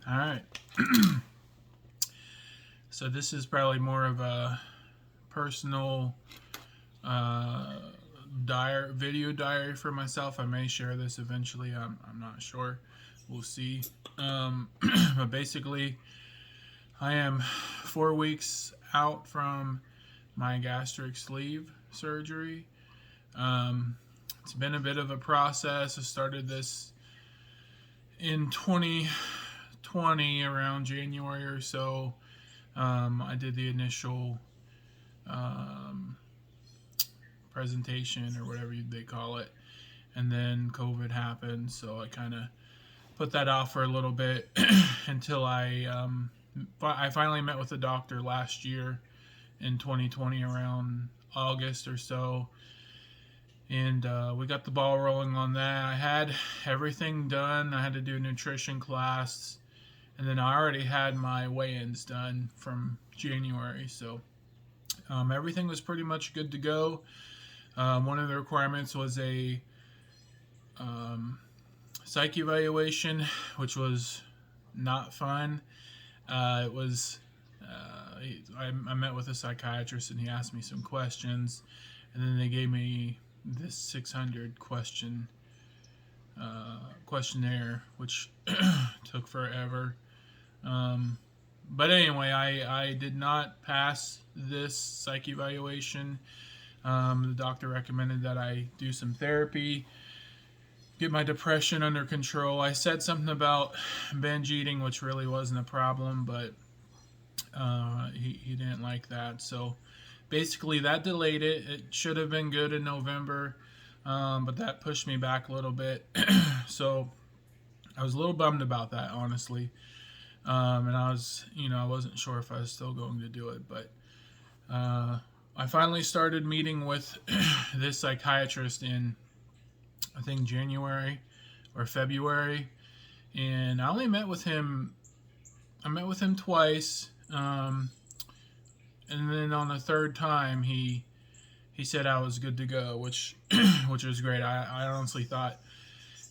All right. So this is probably more of a personal video diary for myself. I may share this eventually. I'm not sure. We'll see. But basically, I am 4 weeks out from my gastric sleeve surgery. It's been a bit of a process. I started this in 2020 around January or so. I did the initial presentation or whatever they call it, and then COVID happened, so I kind of put that off for a little bit until I finally met with the doctor last year in 2020 around August or so, and we got the ball rolling on that. I had everything done. I had to do a nutrition class, and then I already had my weigh-ins done from January, so everything was pretty much good to go. One of the requirements was a psych evaluation, which was not fun. It was I met with a psychiatrist and he asked me some questions, and then they gave me this 600 questionnaire, which took forever. But anyway, I did not pass this psych evaluation. The doctor recommended that I do some therapy, get my depression under control. I said something about binge eating, which really wasn't a problem, but he didn't like that. So basically, that delayed it. It should have been good in November, but that pushed me back a little bit. So I was a little bummed about that, honestly. And I wasn't sure if I was still going to do it, but I finally started meeting with this psychiatrist in, I think, January or February, and I only met with him. I met with him twice, and then on the third time, he said I was good to go, which was great. I honestly thought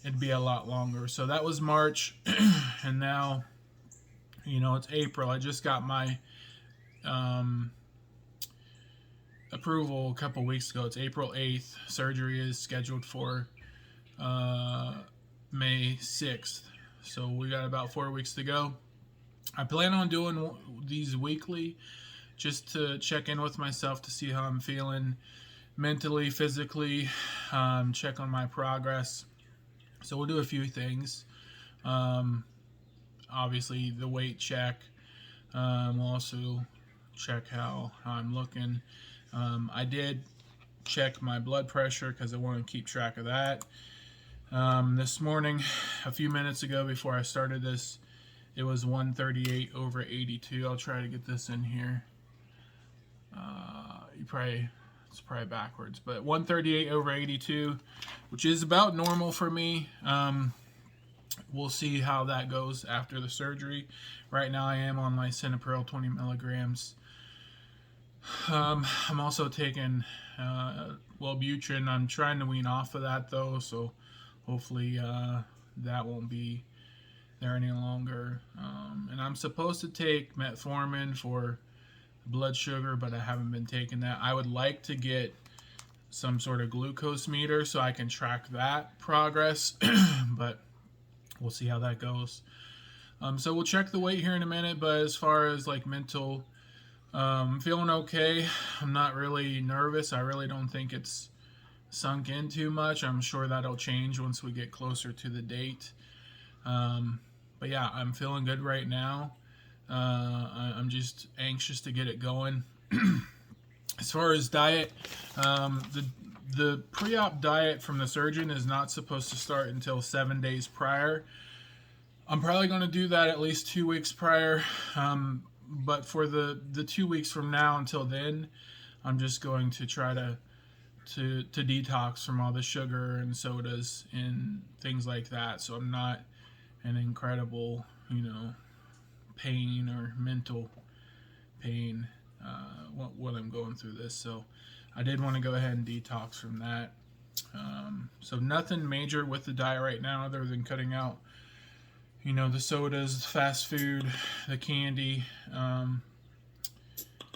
it'd be a lot longer. So that was March, and now, it's April. I just got my approval a couple weeks ago. It's April 8th. Surgery is scheduled for May 6th. So we got about 4 weeks to go. I plan on doing these weekly just to check in with myself to see how I'm feeling mentally, physically, check on my progress. So we'll do a few things. Obviously, the weight check. We'll also check how I'm looking. I did check my blood pressure because I want to keep track of that. This morning, a few minutes ago before I started this, it was 138 over 82. I'll try to get this in here. It's probably backwards, but 138 over 82, which is about normal for me. We'll see how that goes after the surgery. Right now I am on my Cinepril 20 milligrams. I'm also taking Wellbutrin. I'm trying to wean off of that though, so hopefully that won't be there any longer. And I'm supposed to take metformin for blood sugar, but I haven't been taking that. I would like to get some sort of glucose meter so I can track that progress, but we'll see how that goes. So we'll check the weight here in a minute, but as far as like mental, I'm feeling okay. I'm not really nervous. I really don't think it's sunk in too much. I'm sure that'll change once we get closer to the date. But yeah, I'm feeling good right now. I'm just anxious to get it going. As far as diet, the pre-op diet from the surgeon is not supposed to start until 7 days prior. I'm probably going to do that at least 2 weeks prior. But for the 2 weeks from now until then, I'm just going to try to detox from all the sugar and sodas and things like that. So I'm not in incredible, pain or mental pain when I'm going through this. So I did want to go ahead and detox from that. So nothing major with the diet right now other than cutting out, you know, the sodas, fast food, the candy, and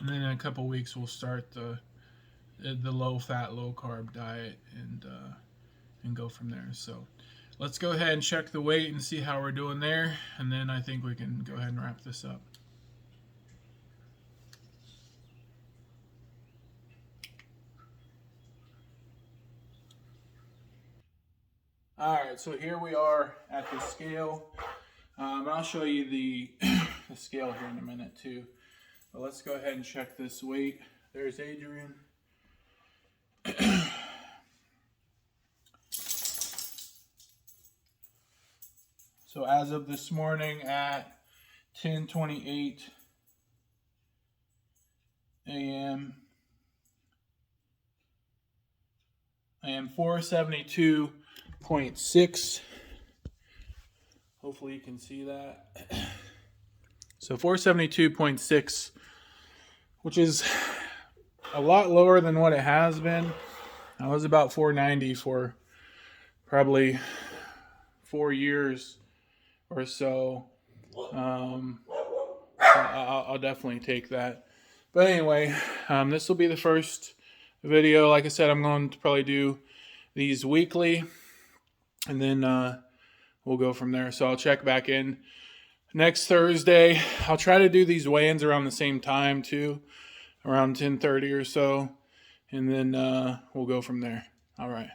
then in a couple weeks we'll start the low fat, low carb diet and go from there. So let's go ahead and check the weight and see how we're doing there, and then I think we can go ahead and wrap this up. All right, so here we are at the scale. I'll show you the scale here in a minute too. But let's go ahead and check this weight. There's Adrian. So as of this morning at 10:28 a.m., I am 472.6. Hopefully you can see that. So 472.6, which is a lot lower than what it has been. I was about 490 for probably 4 years or so. I'll definitely take that. But anyway, this will be the first video. Like I said, I'm going to probably do these weekly, and then we'll go from there. So I'll check back in next Thursday. I'll try to do these weigh-ins around the same time too, around 10:30 or so, and then we'll go from there. All right.